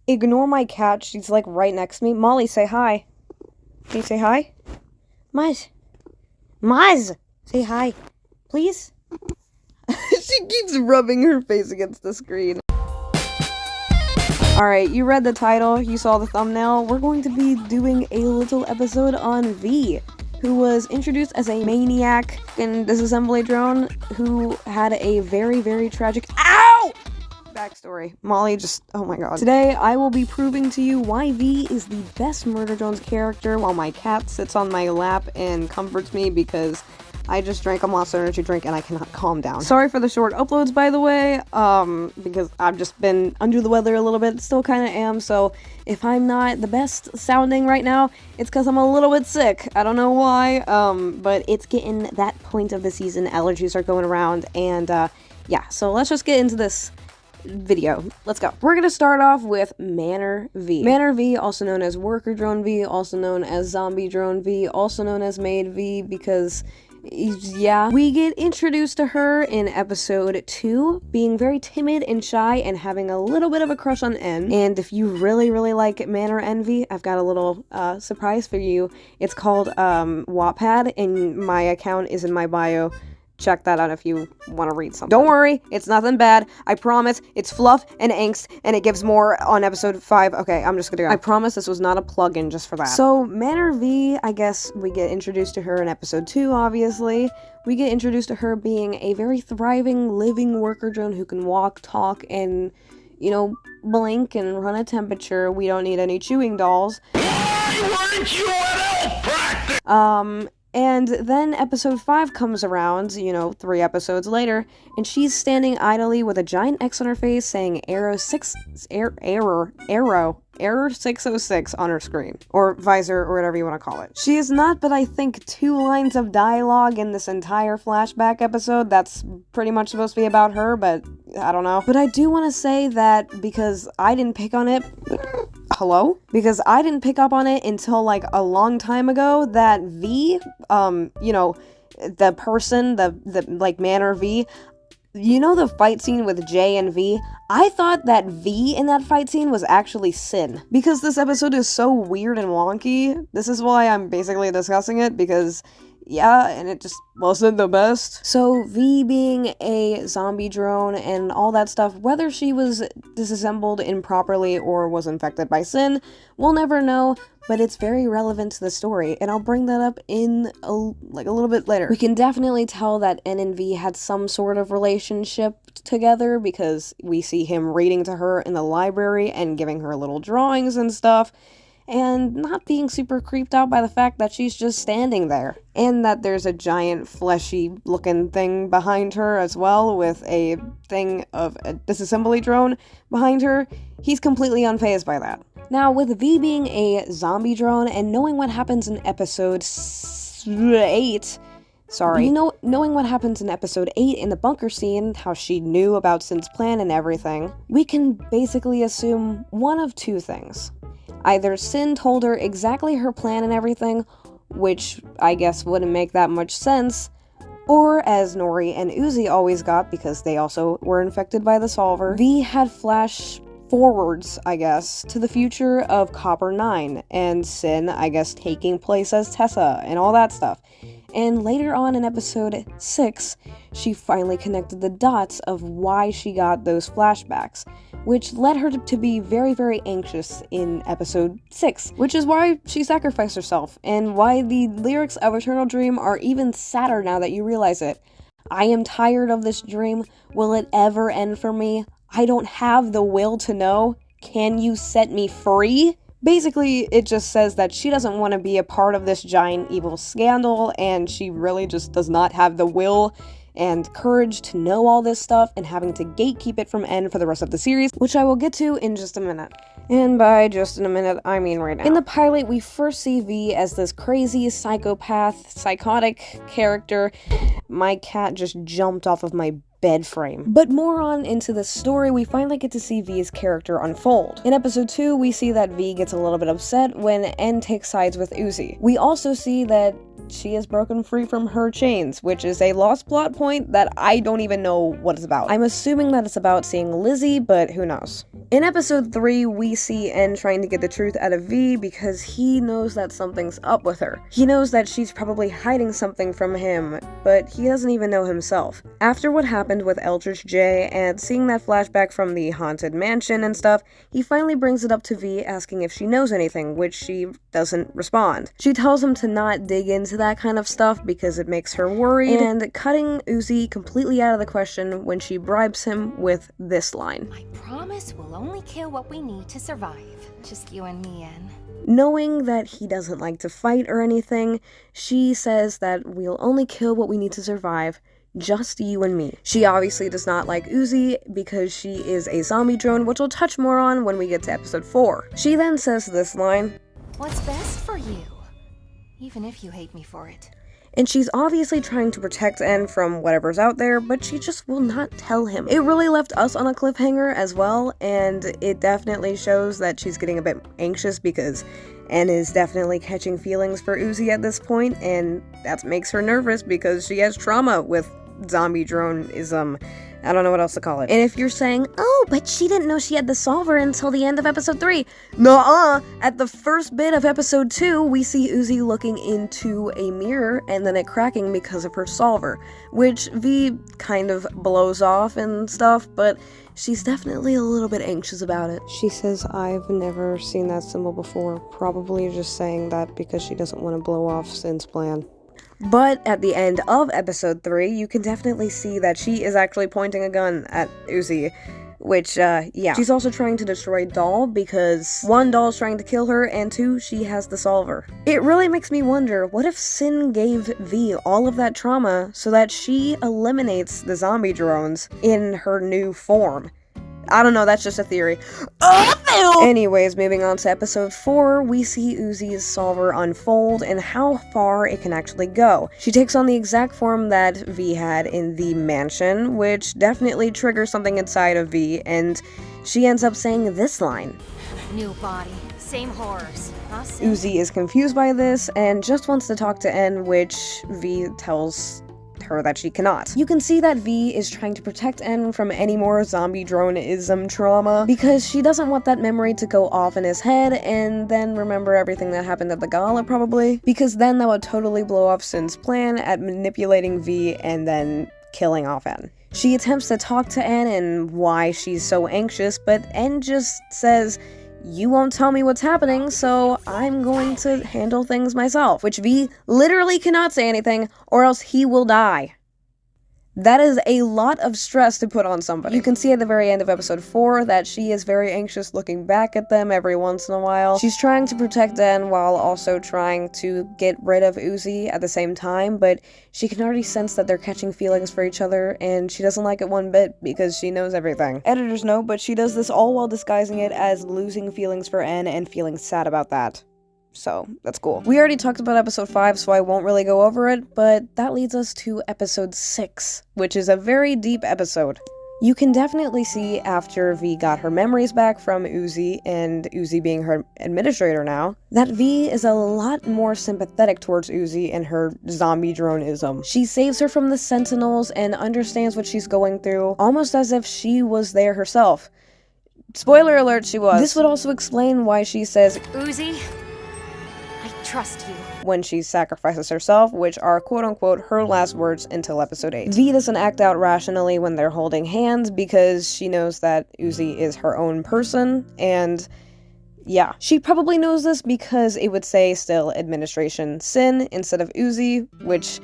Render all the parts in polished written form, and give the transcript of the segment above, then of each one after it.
Ignore my cat, she's like right next to me. Molly, say hi. Can you say hi? Maz. Maz! Say hi. Please? She keeps rubbing her face against the screen. Alright, you read the title, you saw the thumbnail. We're going to be doing a little episode on V, who was introduced as a maniac in disassembly drone who had a very, very tragic backstory. Molly just, oh my god. Today, I will be proving to you why V is the best Murder Drones character while my cat sits on my lap and comforts me because I just drank a Monster Energy drink and I cannot calm down. Sorry for the short uploads, by the way, because I've just been under the weather a little bit, still kind of am, so if I'm not the best sounding right now, it's because I'm a little bit sick. I don't know why, but it's getting that point of the season, allergies are going around, and yeah, so let's just get into this video. Let's go. We're gonna start off with Manor V. Manor V, also known as Worker Drone V, also known as Zombie Drone V, also known as Maid V, because yeah, we get introduced to her in episode 2, being very timid and shy and having a little bit of a crush on N. And if you really, really like Manor Envy, I've got a little surprise for you. It's called Wattpad, and my account is in my bio. Check that out if you want to read something. Don't worry, it's nothing bad. I promise. It's fluff and angst, and it gives more on episode 5. Okay, I'm just gonna go. I promise this was not a plug-in just for that. So, Manor V, I guess we get introduced to her in episode 2, obviously. We get introduced to her being a very thriving, living worker drone who can walk, talk, and, you know, blink and run a temperature. We don't need any chewing dolls. Why weren't you at elf practice? And then episode 5 comes around, you know, 3 episodes later, and she's standing idly with a giant X on her face saying error 606 on her screen. Or visor, or whatever you want to call it. She is not but I think 2 lines of dialogue in this entire flashback episode. That's pretty much supposed to be about her, but I don't know. But I do want to say that because I didn't pick on it... Hello? Because I didn't pick up on it until like a long time ago that V, you know, the person, the like Manor V, you know the fight scene with J and V? I thought that V in that fight scene was actually Sin. Because this episode is so weird and wonky, this is why I'm basically discussing it, because yeah, and it just wasn't the best. So V being a zombie drone and all that stuff, whether she was disassembled improperly or was infected by Sin, we'll never know, but it's very relevant to the story, and I'll bring that up in a little bit later. We can definitely tell that N and V had some sort of relationship together because we see him reading to her in the library and giving her little drawings and stuff, and not being super creeped out by the fact that she's just standing there. And that there's a giant fleshy looking thing behind her as well, with a thing of a disassembly drone behind her. He's completely unfazed by that. Now, with V being a zombie drone and knowing what happens in episode 8, knowing what happens in episode 8 in the bunker scene, how she knew about Sin's plan and everything, we can basically assume one of 2 things. Either Sin told her exactly her plan and everything, which I guess wouldn't make that much sense, or as Nori and Uzi always got, because they also were infected by the Solver, V had flash forwards, I guess, to the future of Copper 9, and Sin, I guess, taking place as Tessa, and all that stuff. And later on in episode 6, she finally connected the dots of why she got those flashbacks, which led her to be very, very anxious in episode 6, which is why she sacrificed herself, and why the lyrics of Eternal Dream are even sadder now that you realize it. I am tired of this dream. Will it ever end for me? I don't have the will to know. Can you set me free? Basically, it just says that she doesn't want to be a part of this giant evil scandal, and she really just does not have the will and courage to know all this stuff, and having to gatekeep it from N for the rest of the series, which I will get to in just a minute. And by just in a minute, I mean right now. In the pilot, we first see V as this crazy psychopath, psychotic character. My cat just jumped off of my bed frame. But more on into the story, we finally get to see V's character unfold. In episode 2, we see that V gets a little bit upset when N takes sides with Uzi. We also see that she is broken free from her chains, which is a lost plot point that I don't even know what it's about. I'm assuming that it's about seeing Lizzie, but who knows. In episode 3, we see N trying to get the truth out of V because he knows that something's up with her. He knows that she's probably hiding something from him, but he doesn't even know himself. After what happened with Eldridge J and seeing that flashback from the haunted mansion and stuff, he finally brings it up to V asking if she knows anything, which she doesn't respond. She tells him to not dig into that kind of stuff because it makes her worried, and cutting Uzi completely out of the question when she bribes him with this line. I promise we'll only kill what we need to survive. Just you and me, Anne. Knowing that he doesn't like to fight or anything, she says that we'll only kill what we need to survive, just you and me. She obviously does not like Uzi because she is a zombie drone, which we'll touch more on when we get to episode 4. She then says this line, "What's best for you, even if you hate me for it." And she's obviously trying to protect N from whatever's out there, but she just will not tell him. It really left us on a cliffhanger as well, and it definitely shows that she's getting a bit anxious because N is definitely catching feelings for Uzi at this point, and that makes her nervous because she has trauma with zombie droneism. I don't know what else to call it. And if you're saying, oh, but she didn't know she had the solver until the end of episode 3. Nuh-uh! At the first bit of episode 2, we see Uzi looking into a mirror and then it cracking because of her solver, which V kind of blows off and stuff, but she's definitely a little bit anxious about it. She says, I've never seen that symbol before, probably just saying that because she doesn't want to blow off Sin's plan. But at the end of episode 3, you can definitely see that she is actually pointing a gun at Uzi, which, yeah. She's also trying to destroy Doll because 1, Doll's trying to kill her, and 2, she has the solver. It really makes me wonder, what if Sin gave V all of that trauma so that she eliminates the zombie drones in her new form? I don't know, that's just a theory. Anyways, moving on to episode 4, we see Uzi's solver unfold and how far it can actually go. She takes on the exact form that V had in the mansion, which definitely triggers something inside of V, and she ends up saying this line. New body, same horrors. Uzi is confused by this and just wants to talk to N, which V tells her that she cannot. You can see that V is trying to protect N from any more zombie droneism trauma because she doesn't want that memory to go off in his head and then remember everything that happened at the gala probably, because then that would totally blow off Sin's plan at manipulating V and then killing off N. She attempts to talk to N and why she's so anxious, but N just says, you won't tell me what's happening, so I'm going to handle things myself, which V literally cannot say anything, or else he will die. That is a lot of stress to put on somebody. You can see at the very end of episode 4 that she is very anxious looking back at them every once in a while. She's trying to protect Den while also trying to get rid of Uzi at the same time, but she can already sense that they're catching feelings for each other, and she doesn't like it one bit because she knows everything. Editor's note, but she does this all while disguising it as losing feelings for N and feeling sad about that. So, that's cool. We already talked about episode 5, so I won't really go over it, but that leads us to episode 6, which is a very deep episode. You can definitely see after V got her memories back from Uzi, and Uzi being her administrator now, that V is a lot more sympathetic towards Uzi and her zombie droneism. She saves her from the Sentinels and understands what she's going through, almost as if she was there herself. Spoiler alert, she was. This would also explain why she says, Uzi, I trust you, when she sacrifices herself, which are quote-unquote her last words until episode 8. V doesn't act out rationally when they're holding hands because she knows that Uzi is her own person, and yeah. She probably knows this because it would say still Administration Sin instead of Uzi, which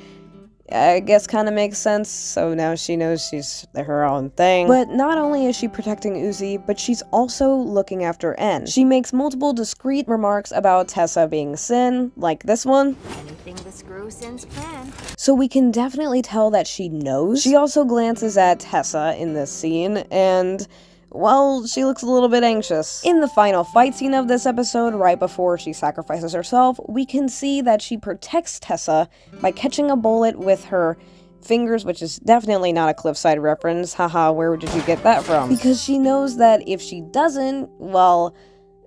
I guess kind of makes sense, so now she knows she's her own thing. But not only is she protecting Uzi, but she's also looking after N. She makes multiple discreet remarks about Tessa being Sin, like this one. Anything to screw Sin's plan. So we can definitely tell that she knows. She also glances at Tessa in this scene, and well, she looks a little bit anxious. In the final fight scene of this episode, right before she sacrifices herself, we can see that she protects Tessa by catching a bullet with her fingers, which is definitely not a Cliffside reference. Haha, where did you get that from? Because she knows that if she doesn't, well,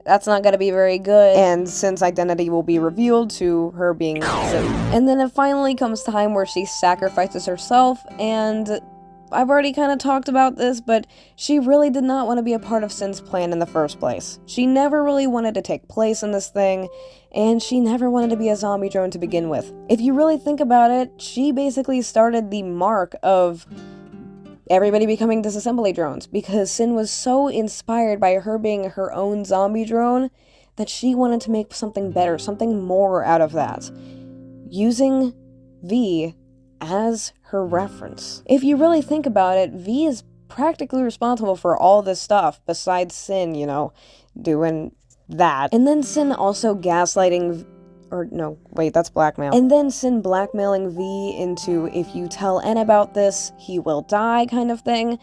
that's not gonna be very good, and Sin's identity will be revealed to her being Sin. And then it finally comes time where she sacrifices herself, and I've already kind of talked about this, but she really did not want to be a part of Sin's plan in the first place. She never really wanted to take place in this thing, and she never wanted to be a zombie drone to begin with. If you really think about it, she basically started the mark of everybody becoming disassembly drones, because Sin was so inspired by her being her own zombie drone that she wanted to make something better, something more out of that, using V as her reference. If you really think about it, V is practically responsible for all this stuff, besides Sin, you know, doing that. And then Sin also gaslighting, or no, wait, that's blackmail. And then Sin blackmailing V into, if you tell N about this, he will die kind of thing.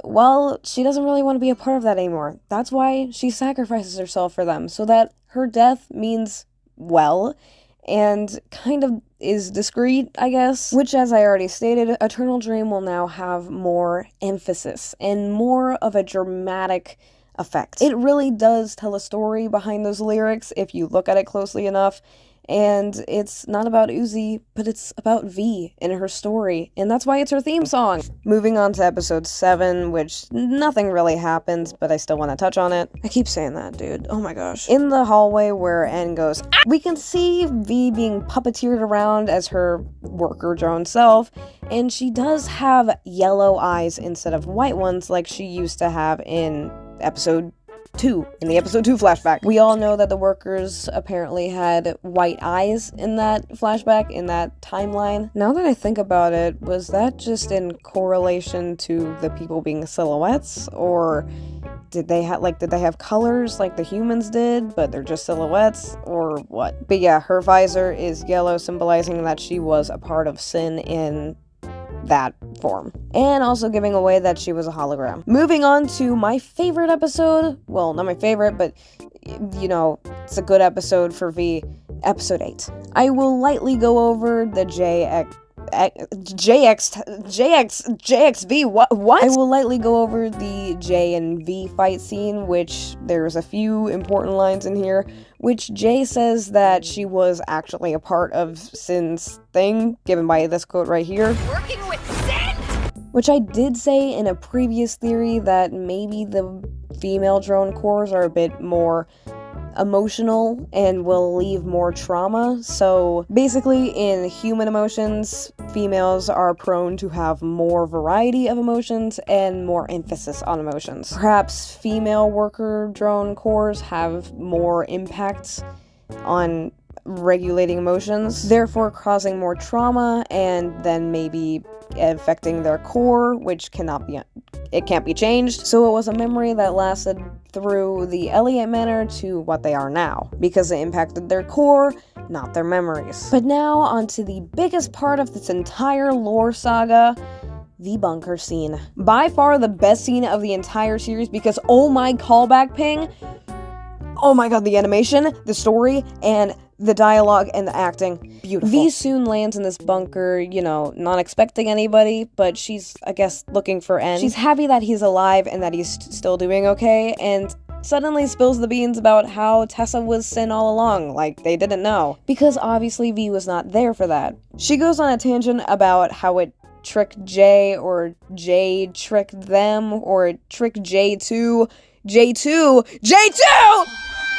Well, she doesn't really want to be a part of that anymore. That's why she sacrifices herself for them, so that her death means well, and kind of is discreet, I guess. Which, as I already stated, Eternal Dream will now have more emphasis and more of a dramatic effect. It really does tell a story behind those lyrics if you look at it closely enough, and it's not about Uzi, but it's about V and her story, and that's why it's her theme song. Moving on to episode 7, which nothing really happens, but I still want to touch on it. I keep saying that, dude. Oh my gosh. In the hallway where N goes, "Ah!" we can see V being puppeteered around as her worker drone self, and she does have yellow eyes instead of white ones like she used to have in episode 2, in the episode 2 flashback. We all know that the workers apparently had white eyes in that flashback, in that timeline. Now that I think about it, was that just in correlation to the people being silhouettes, or did they have colors like the humans did, but they're just silhouettes, or what? But yeah, her visor is yellow, symbolizing that she was a part of Sin in that form, and also giving away that she was a hologram. Moving on to my favorite episode, well, not my favorite, but you know, it's a good episode for V, episode 8. I will lightly go over the JXV, what? I will lightly go over the J and V fight scene, which there's a few important lines in here, which J says that she was actually a part of Sin's thing, given by this quote right here. Working with Sin? Which I did say in a previous theory that maybe the female drone cores are a bit more emotional and will leave more trauma. So basically, in human emotions, females are prone to have more variety of emotions and more emphasis on emotions. Perhaps female worker drone cores have more impacts on regulating emotions, therefore causing more trauma, and then maybe affecting their core, which can't be changed. So it was a memory that lasted through the Elliot Manor to what they are now, because it impacted their core, not their memories. But now onto the biggest part of this entire lore saga, the bunker scene. By far the best scene of the entire series, because oh my callback ping, oh my god, the animation, the story, and the dialogue and the acting, beautiful. V soon lands in this bunker, you know, not expecting anybody, but she's, I guess, looking for N. She's happy that he's alive and that he's still doing okay, and suddenly spills the beans about how Tessa was Sin all along, like they didn't know. Because obviously V was not there for that. She goes on a tangent about how it tricked J, or J tricked them, or it tricked J2.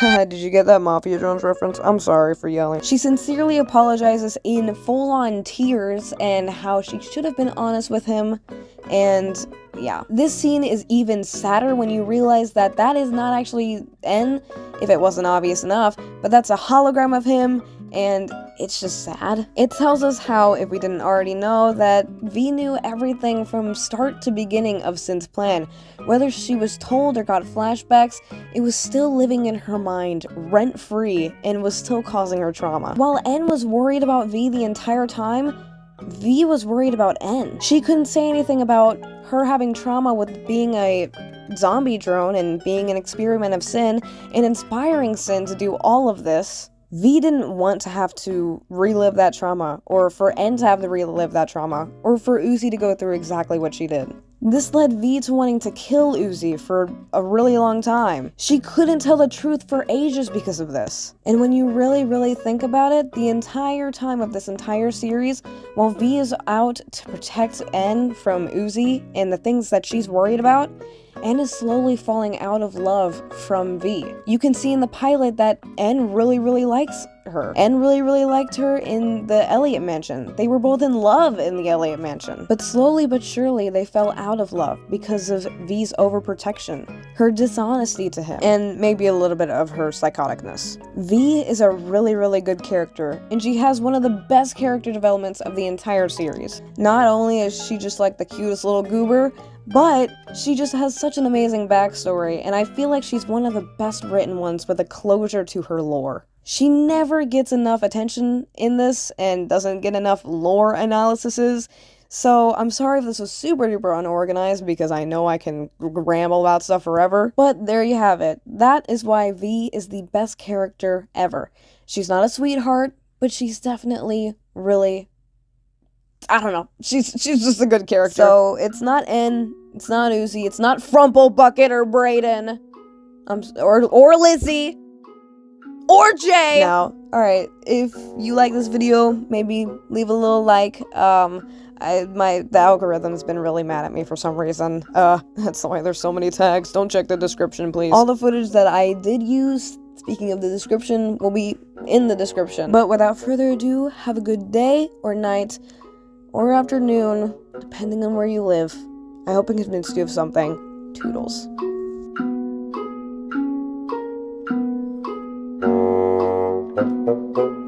Did you get that Mafia Jones reference? I'm sorry for yelling. She sincerely apologizes in full-on tears, and how she should have been honest with him, and yeah. This scene is even sadder when you realize that that is not actually N, if it wasn't obvious enough, but that's a hologram of him, and it's just sad. It tells us how, if we didn't already know, that V knew everything from start to beginning of Sin's plan. Whether she was told or got flashbacks, it was still living in her mind, rent-free, and was still causing her trauma. While N was worried about V the entire time, V was worried about N. She couldn't say anything about her having trauma with being a zombie drone and being an experiment of Sin and inspiring Sin to do all of this. V didn't want to have to relive that trauma, or for N to have to relive that trauma, or for Uzi to go through exactly what she did. This led V to wanting to kill Uzi for a really long time. She couldn't tell the truth for ages because of this. And when you really think about it, the entire time of this entire series, while V is out to protect N from Uzi and the things that she's worried about, N is slowly falling out of love from V. You can see in the pilot that N really likes her. N really liked her in the Elliot Mansion. They were both in love in the Elliot Mansion. But slowly but surely they fell out of love because of V's overprotection, her dishonesty to him, and maybe a little bit of her psychoticness. V is a really good character, and she has one of the best character developments of the entire series. Not only is she just like the cutest little goober, but she just has such an amazing backstory, and I feel like she's one of the best written ones with a closure to her lore. She never gets enough attention in this and doesn't get enough lore analyses, so I'm sorry if this was super duper unorganized because I know I can ramble about stuff forever, but there you have it. That is why V is the best character ever. She's not a sweetheart, but she's definitely really, I don't know, she's just a good character. So it's not N, it's not Uzi, it's not Frumple, Bucket, or Brayden, or Lizzie, or Jay. Now, alright, if you like this video, maybe leave a little like. The algorithm's been really mad at me for some reason. That's why there's so many tags. Don't check the description, please. All the footage that I did use, speaking of the description, will be in the description. But without further ado, have a good day, or night, or afternoon, depending on where you live. I hope it convinced you of something. Toodles. Thank you.